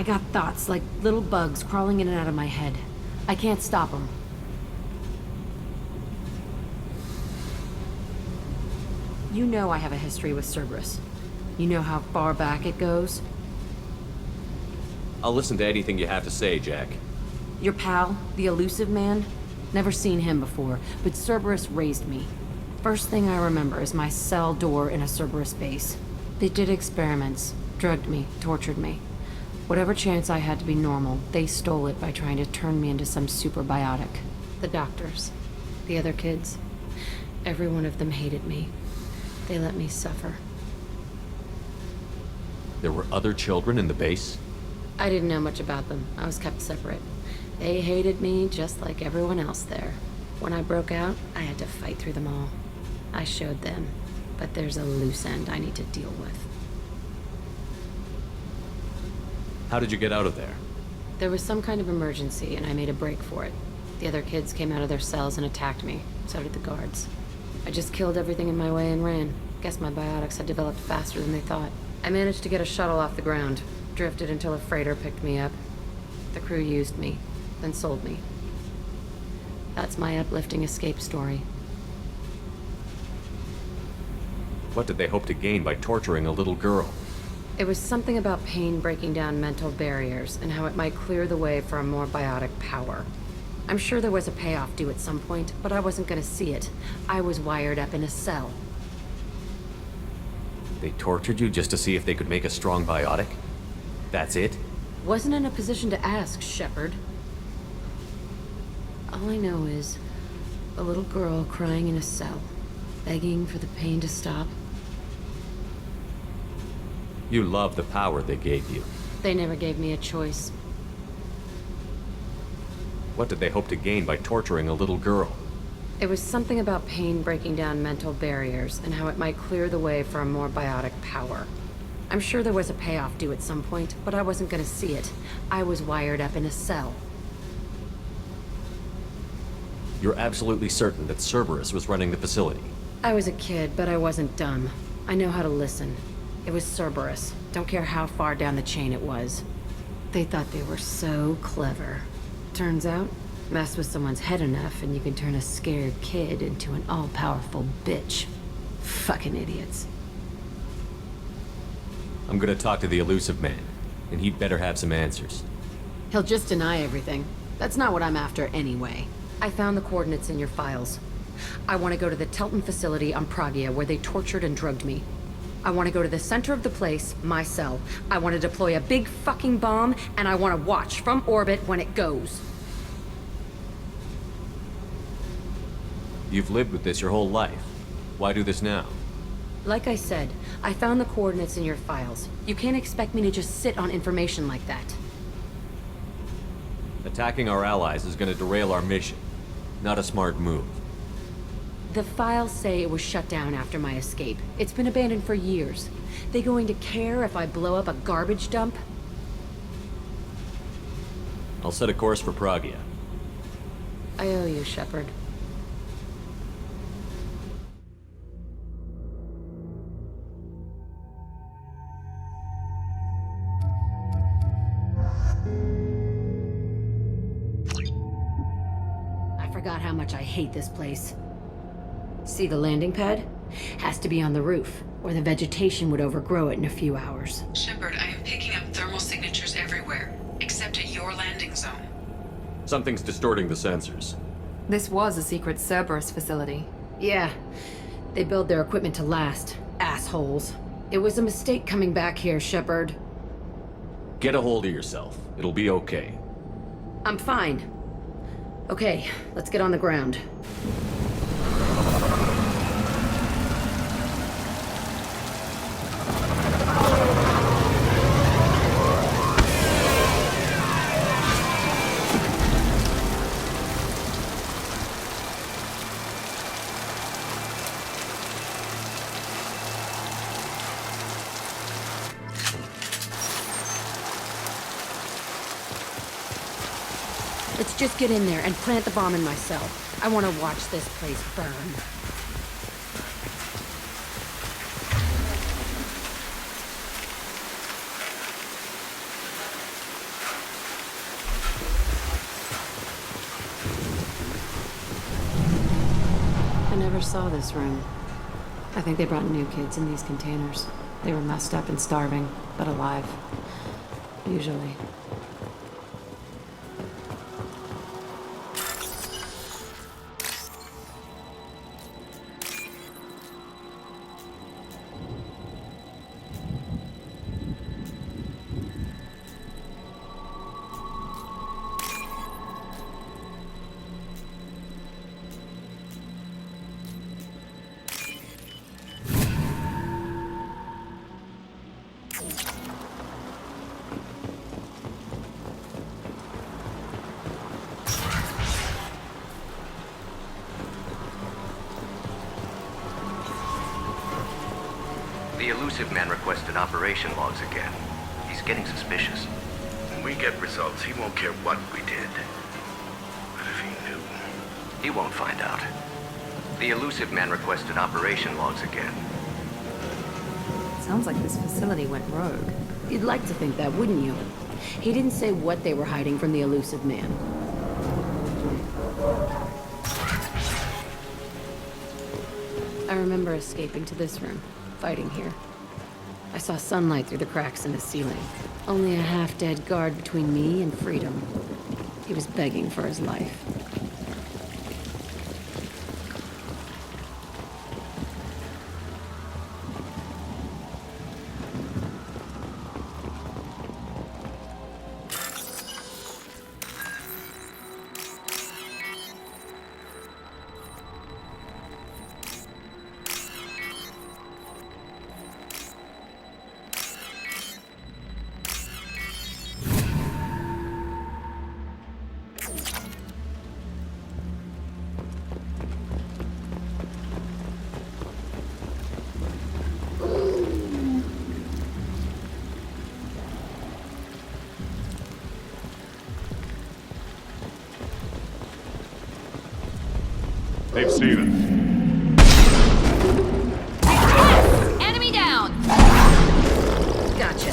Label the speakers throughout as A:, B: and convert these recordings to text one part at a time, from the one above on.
A: got thoughts like little bugs crawling in and out of my head. I can't stop them. You know I have a history with Cerberus. You know how far back it goes?
B: I'll listen to anything you have to say, Jack.
A: Your pal, the elusive man? Never seen him before, but Cerberus raised me. First thing I remember is my cell door in a Cerberus base. They did experiments, drugged me, tortured me. Whatever chance I had to be normal, they stole it by trying to turn me into some super biotic. The doctors, the other kids, every one of them hated me. They let me suffer.
B: There were other children in the base?
A: I didn't know much about them. I was kept separate. They hated me just like everyone else there. When I broke out, I had to fight through them all. I showed them, but there's a loose end I need to deal with.
B: How did you get out of there?
A: There was some kind of emergency, and I made a break for it. The other kids came out of their cells and attacked me. So did the guards. I just killed everything in my way and ran. Guess my biotics had developed faster than they thought. I managed to get a shuttle off the ground. Drifted until a freighter picked me up. The crew used me, then sold me. That's my uplifting escape story.
B: What did they hope to gain by torturing a little girl?
A: It was something about pain breaking down mental barriers and how it might clear the way for a more biotic power. I'm sure there was a payoff due at some point, but I wasn't gonna see it. I was wired up in a cell.
B: They tortured you just to see if they could make a strong biotic? That's it?
A: Wasn't in a position to ask, Shepard. All I know is a little girl crying in a cell, begging for the pain to stop.
B: You love the power they gave you.
A: They never gave me a choice.
B: What did they hope to gain by torturing a little girl?
A: It was something about pain breaking down mental barriers and how it might clear the way for a more biotic power. I'm sure there was a payoff due at some point, but I wasn't gonna see it. I was wired up in a cell.
B: You're absolutely certain that Cerberus was running the facility?
A: I was a kid, but I wasn't dumb. I know how to listen. It was Cerberus. Don't care how far down the chain it was. They thought they were so clever. Turns out, mess with someone's head enough and you can turn a scared kid into an all-powerful bitch. Fucking idiots.
B: I'm gonna talk to the elusive man, and he'd better have some answers.
A: He'll just deny everything. That's not what I'm after anyway. I found the coordinates in your files. I want to go to the Telton facility on Pragia where they tortured and drugged me. I want to go to the center of the place, my cell. I want to deploy a big fucking bomb, and I want to watch from orbit when it goes.
B: You've lived with this your whole life. Why do this now?
A: Like I said, I found the coordinates in your files. You can't expect me to just sit on information like that.
B: Attacking our allies is gonna derail our mission. Not a smart move.
A: The files say it was shut down after my escape. It's been abandoned for years. They going to care if I blow up a garbage dump?
B: I'll set a course for Pragia.
A: I owe you, Shepard. I forgot how much I hate this place. See the landing pad? Has to be on the roof, or the vegetation would overgrow it in a few hours.
C: Shepard, I am picking up thermal signatures everywhere, except at your landing zone.
B: Something's distorting the sensors.
D: This was a secret Cerberus facility.
A: Yeah, they build their equipment to last. Assholes. It was a mistake coming back here, Shepard.
B: Get a hold of yourself. It'll be okay.
A: I'm fine. Okay, let's get on the ground. Let's just get in there and plant the bomb in my cell. I want to watch this place burn. never saw this room. I think they brought new kids in these containers. They were messed up and starving, but alive. Usually.
E: The elusive man requested operation logs again. He's getting suspicious.
F: When we get results, he won't care what we did. But if he knew...
E: He won't find out. The elusive man requested operation logs again.
D: Sounds like this facility went rogue.
A: You'd like to think that, wouldn't you? He didn't say what they were hiding from the elusive man. I remember escaping to this room, fighting here. I saw sunlight through the cracks in the ceiling. Only a half-dead guard between me and freedom. He was begging for his life.
G: They've seen it.
D: Enemy down!
A: Gotcha.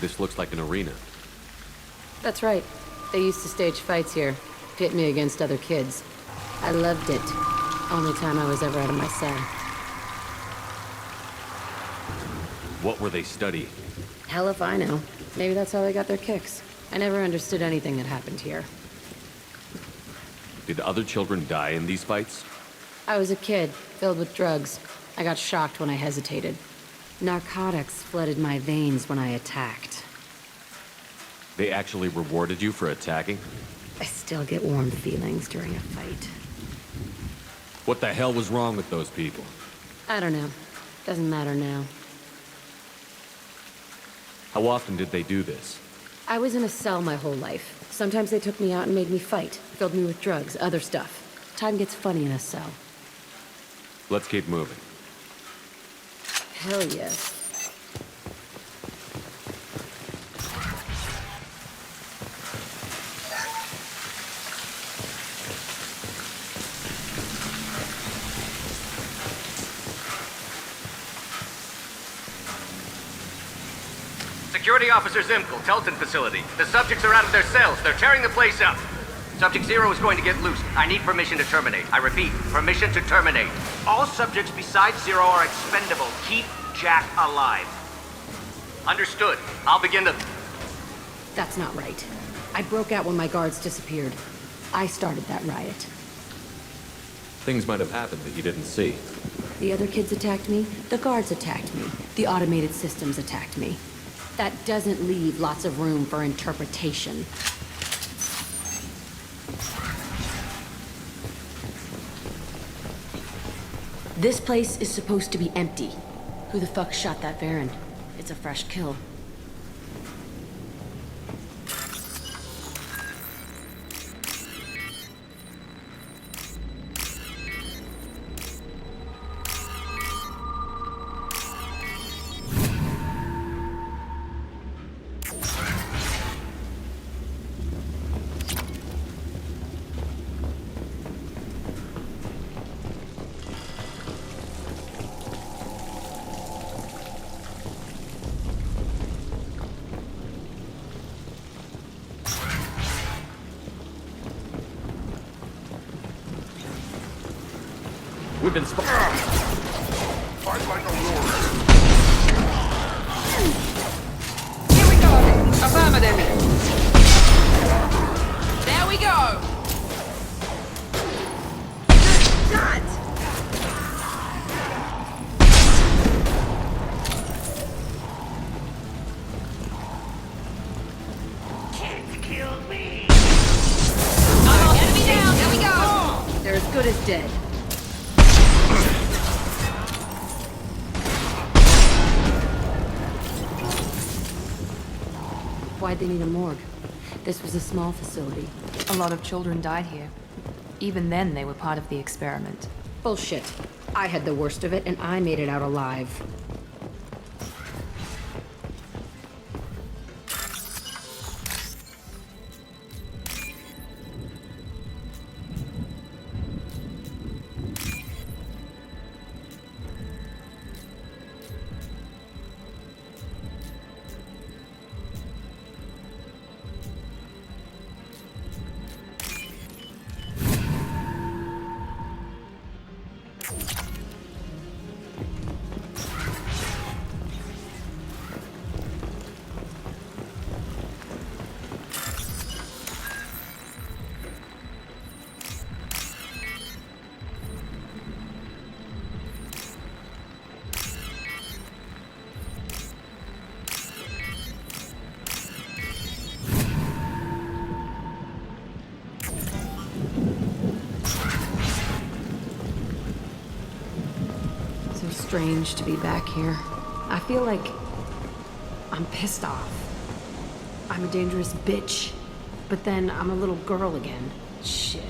B: This looks like an arena.
A: That's right. They used to stage fights here, pit me against other kids. I loved it. Only time I was ever out of my cell.
B: What were they studying?
A: Hell if I know. Maybe that's how they got their kicks. I never understood anything that happened here.
B: Did other children die in these fights?
A: I was a kid, filled with drugs. I got shocked when I hesitated. Narcotics flooded my veins when I attacked.
B: They actually rewarded you for attacking?
A: I still get warm feelings during a fight.
B: What the hell was wrong with those people?
A: I don't know. Doesn't matter now.
B: How often did they do this?
A: I was in a cell my whole life. Sometimes they took me out and made me fight. Filled me with drugs, other stuff. Time gets funny in a cell.
B: Let's keep moving.
A: Hell yes.
E: Security Officer Zimkel, Telton facility. The subjects are out of their cells. They're tearing the place up. Subject Zero is going to get loose. I need permission to terminate. I repeat, permission to terminate.
H: All subjects besides Zero are expendable. Keep Jack alive.
E: Understood. I'll begin the...
A: That's not right. I broke out when my guards disappeared. I started that riot.
B: Things might have happened that you didn't see.
A: The other kids attacked me. The guards attacked me. The automated systems attacked me. That doesn't leave lots of room for interpretation. This place is supposed to be empty. Who the fuck shot that Baron? It's a fresh kill.
B: We've been
F: Fight like a warrior.
D: Here we go. Affirmative. There we go. Enemy down. There we go.
A: They're as good as dead. Why'd they need a morgue? This was a small facility.
D: A lot of children died here. Even then, they were part of the experiment.
A: Bullshit. I had the worst of it, and I made it out alive. So strange to be back here. I feel like I'm pissed off. I'm a dangerous bitch, but then I'm a little girl again. Shit,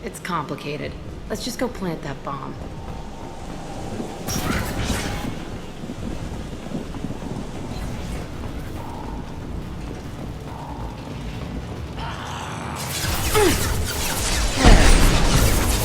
A: it's complicated. Let's just go plant that bomb.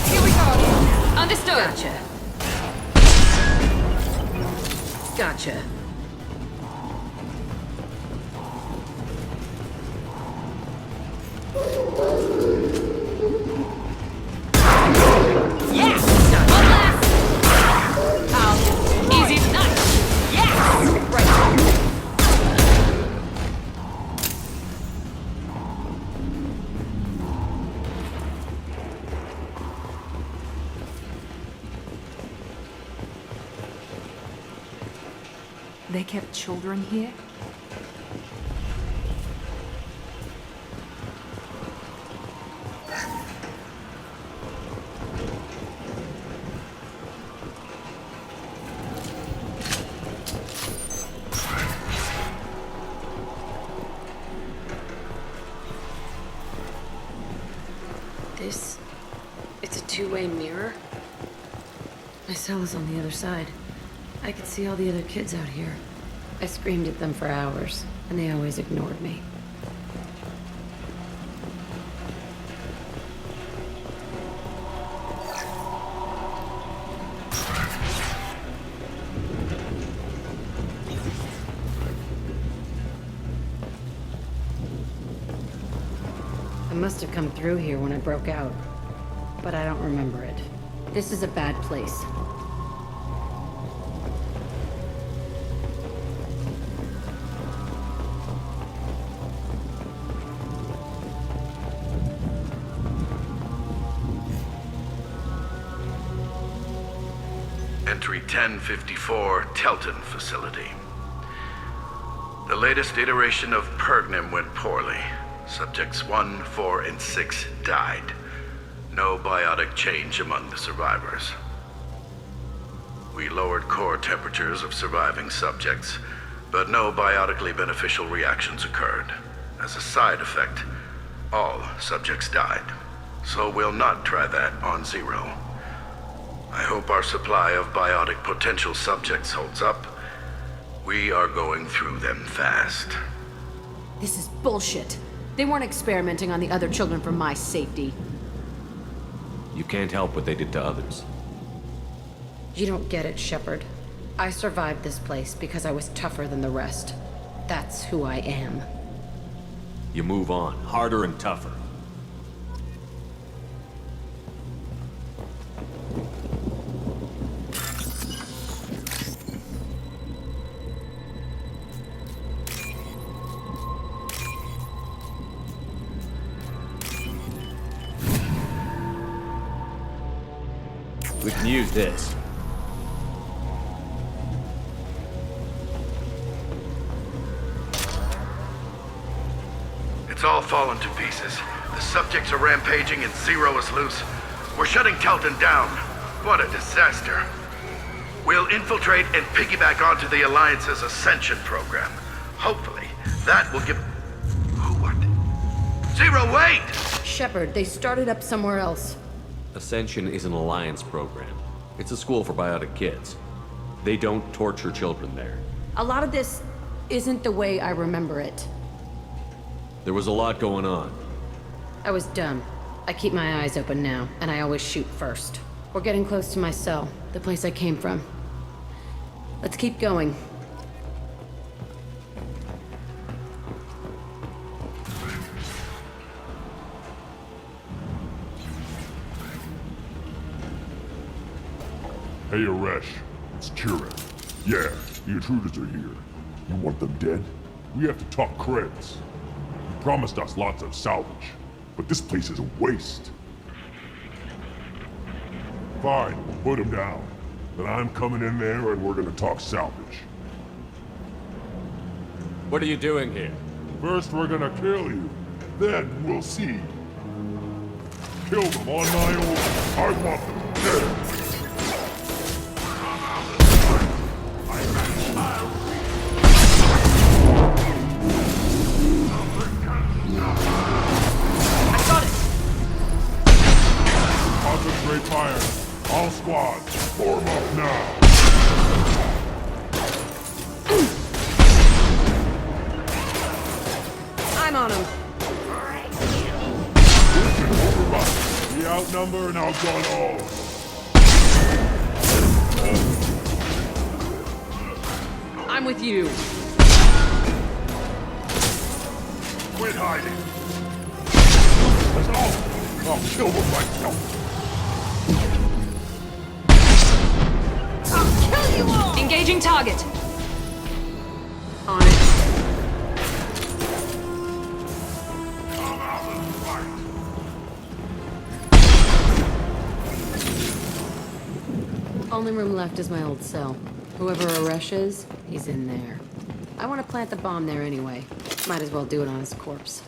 D: Here we go. Understood.
A: Gotcha.
D: Yes! One last! Easy. Nice! Yes!
A: Right.
D: They kept children here?
A: It's a two-way mirror. My cell is on the other side. I could see all the other kids out here. I screamed at them for hours, and they always ignored me. I must have come through here when I broke out, but I don't remember it. This is a bad place.
F: Entry 1054, Telton facility. The latest iteration of Pergnim went poorly. Subjects 1, 4, and 6 died. No biotic change among the survivors. We lowered core temperatures of surviving subjects, but no biotically beneficial reactions occurred. As a side effect, all subjects died. So we'll not try that on Zero. I hope our supply of biotic potential subjects holds up. We are going through them fast.
A: This is bullshit. They weren't experimenting on the other children for my safety.
B: You can't help what they did to others.
A: You don't get it, Shepard. I survived this place because I was tougher than the rest. That's who I am.
B: You move on, harder and tougher. We can use this.
F: It's all fallen to pieces. The subjects are rampaging and Zero is loose. We're shutting Telton down. What a disaster. We'll infiltrate and piggyback onto the Alliance's Ascension program. Hopefully, that will give... Who, what? Zero, wait!
A: Shepard, they started up somewhere else.
B: Ascension is an Alliance program. It's a school for biotic kids. They don't torture children there.
A: A lot of this isn't the way I remember it.
B: There was a lot going on.
A: I was dumb. I keep my eyes open now, and I always shoot first. We're getting close to my cell, the place I came from. Let's keep going.
G: Hey, Aresh. It's Kira. Yeah, the intruders are here. You want them dead? We have to talk creds. You promised us lots of salvage, but this place is a waste. Fine, we'll put him down. Then I'm coming in there and we're gonna talk salvage.
B: What are you doing here?
G: First we're gonna kill you, then we'll see. Kill them on my own. I want them dead. Concentrate fire. All squads, form up now.
A: I'm on him.
G: We outnumber and outgun all.
A: I'm with you.
G: Quit hiding. Let's go. I'll kill them myself.
D: Engaging target.
A: On it.
G: Come out and fight.
A: Only room left is my old cell. Whoever Aresh is, he's in there. I want to plant the bomb there anyway. Might as well do it on his corpse.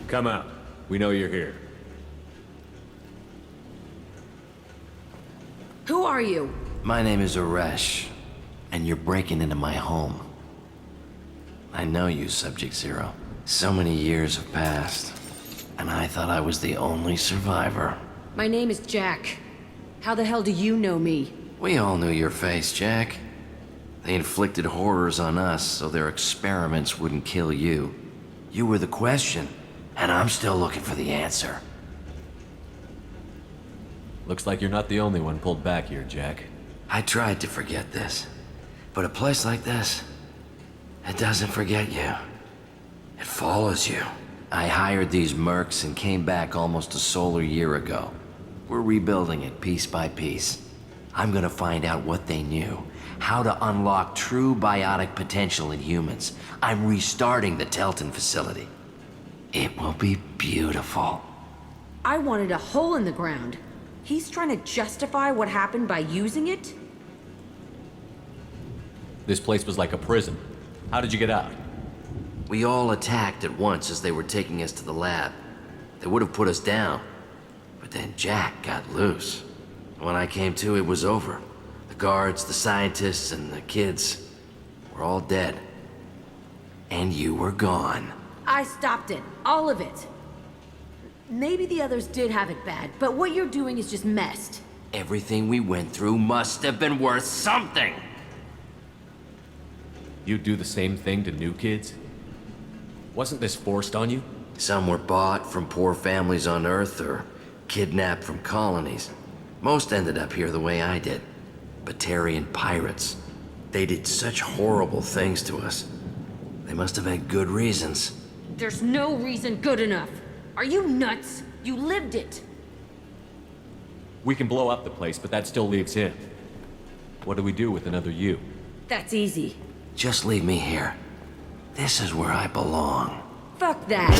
B: Come out. We know you're here.
A: Who are you?
I: My name is Aresh, and you're breaking into my home. I know you, Subject Zero. So many years have passed, and I thought I was the only survivor.
A: My name is Jack. How the hell do you know me?
I: We all knew your face, Jack. They inflicted horrors on us so their experiments wouldn't kill you. You were the question, and I'm still looking for the answer.
B: Looks like you're not the only one pulled back here, Jack.
I: I tried to forget this, but a place like this, it doesn't forget you. It follows you. I hired these mercs and came back almost a solar year ago. We're rebuilding it piece by piece. I'm gonna find out what they knew, how to unlock true biotic potential in humans. I'm restarting the Telton facility. It will be beautiful.
A: I wanted a hole in the ground. He's trying to justify what happened by using it?
B: This place was like a prison. How did you get out?
I: We all attacked at once as they were taking us to the lab. They would have put us down, but then Jack got loose. When I came to, it was over. The guards, the scientists, and the kids were all dead. and you were gone.
A: I stopped it. All of it. Maybe the others did have it bad, but what you're doing is just messed.
I: Everything we went through must have been worth something.
B: You do the same thing to new kids? Wasn't this forced on you?
I: Some were bought from poor families on Earth or kidnapped from colonies. Most ended up here the way I did. Batarian pirates. They did such horrible things to us. They must have had good reasons.
A: There's no reason good enough. Are you nuts? You lived it.
B: We can blow up the place, but that still leaves him. What do we do with another you?
A: That's easy.
I: Just leave me here. This is where I belong.
A: Fuck that.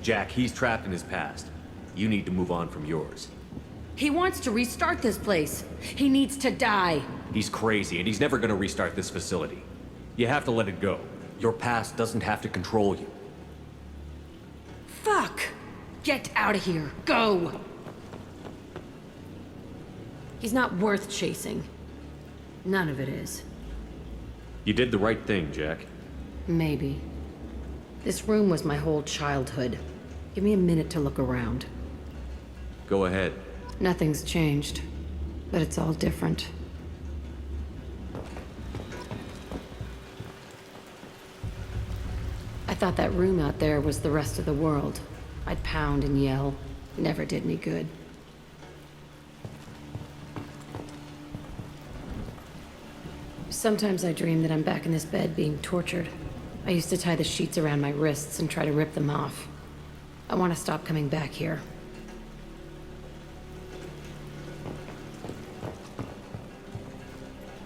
B: Jack, he's trapped in his past. You need to move on from yours.
A: He wants to restart this place. He needs to die.
B: He's crazy, and he's never gonna restart this facility. You have to let it go. Your past doesn't have to control you.
A: Fuck! Get out of here. Go! He's not worth chasing. None of it is.
B: You did the right thing, Jack.
A: Maybe. This room was my whole childhood. Give me a minute to look around.
B: Go ahead.
A: Nothing's changed, but it's all different. I thought that room out there was the rest of the world. I'd pound and yell. Never did me good. Sometimes I dream that I'm back in this bed being tortured. I used to tie the sheets around my wrists and try to rip them off. I want to stop coming back here.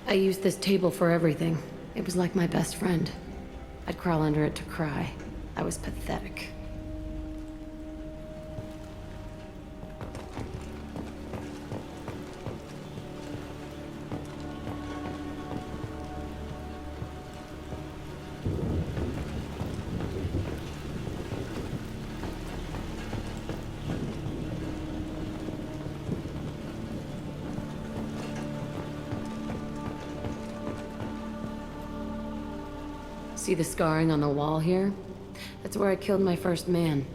A: I used this table for everything. It was like my best friend. I'd crawl under it to cry. I was pathetic. See the scarring on the wall here? That's where I killed my first man.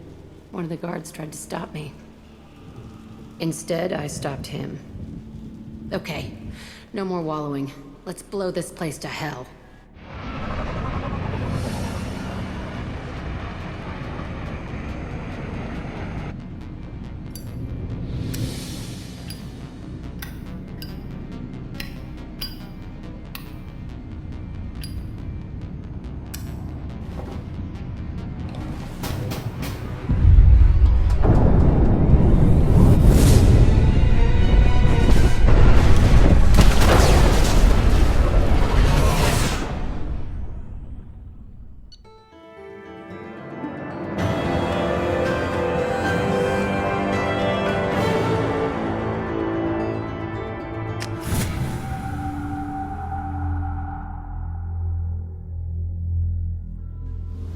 A: One of the guards tried to stop me. Instead, I stopped him. Okay, no more wallowing. Let's blow this place to hell.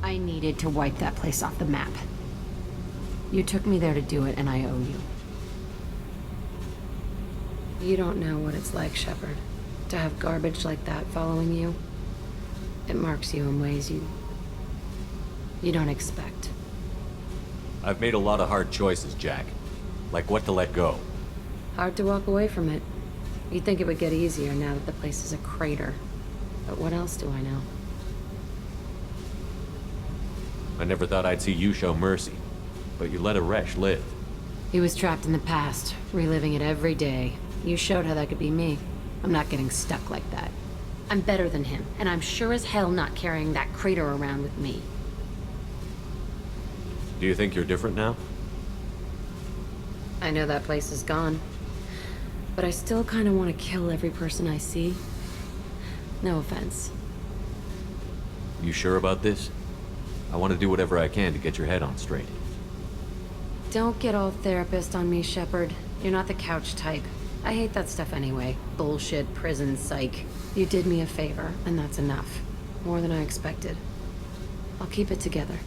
A: I needed to wipe that place off the map. You took me there to do it, and I owe you. You don't know what it's like, Shepard, to have garbage like that following you. It marks you in ways you don't expect.
B: I've made a lot of hard choices, Jack. Like what to let go.
A: Hard to walk away from it. You'd think it would get easier now that the place is a crater. But what else do I know?
B: I never thought I'd see you show mercy, but you let a wretch live.
A: He was trapped in the past, reliving it every day. You showed how that could be me. I'm not getting stuck like that. I'm better than him, and I'm sure as hell not carrying that crater around with me.
B: Do you think you're different now?
A: I know that place is gone, but I still kind of want to kill every person I see. No offense.
B: You sure about this? I want to do whatever I can to get your head on straight.
A: Don't get all therapist on me, Shepard. You're not the couch type. I hate that stuff anyway. Bullshit, prison, psych. You did me a favor, and that's enough. More than I expected. I'll keep it together.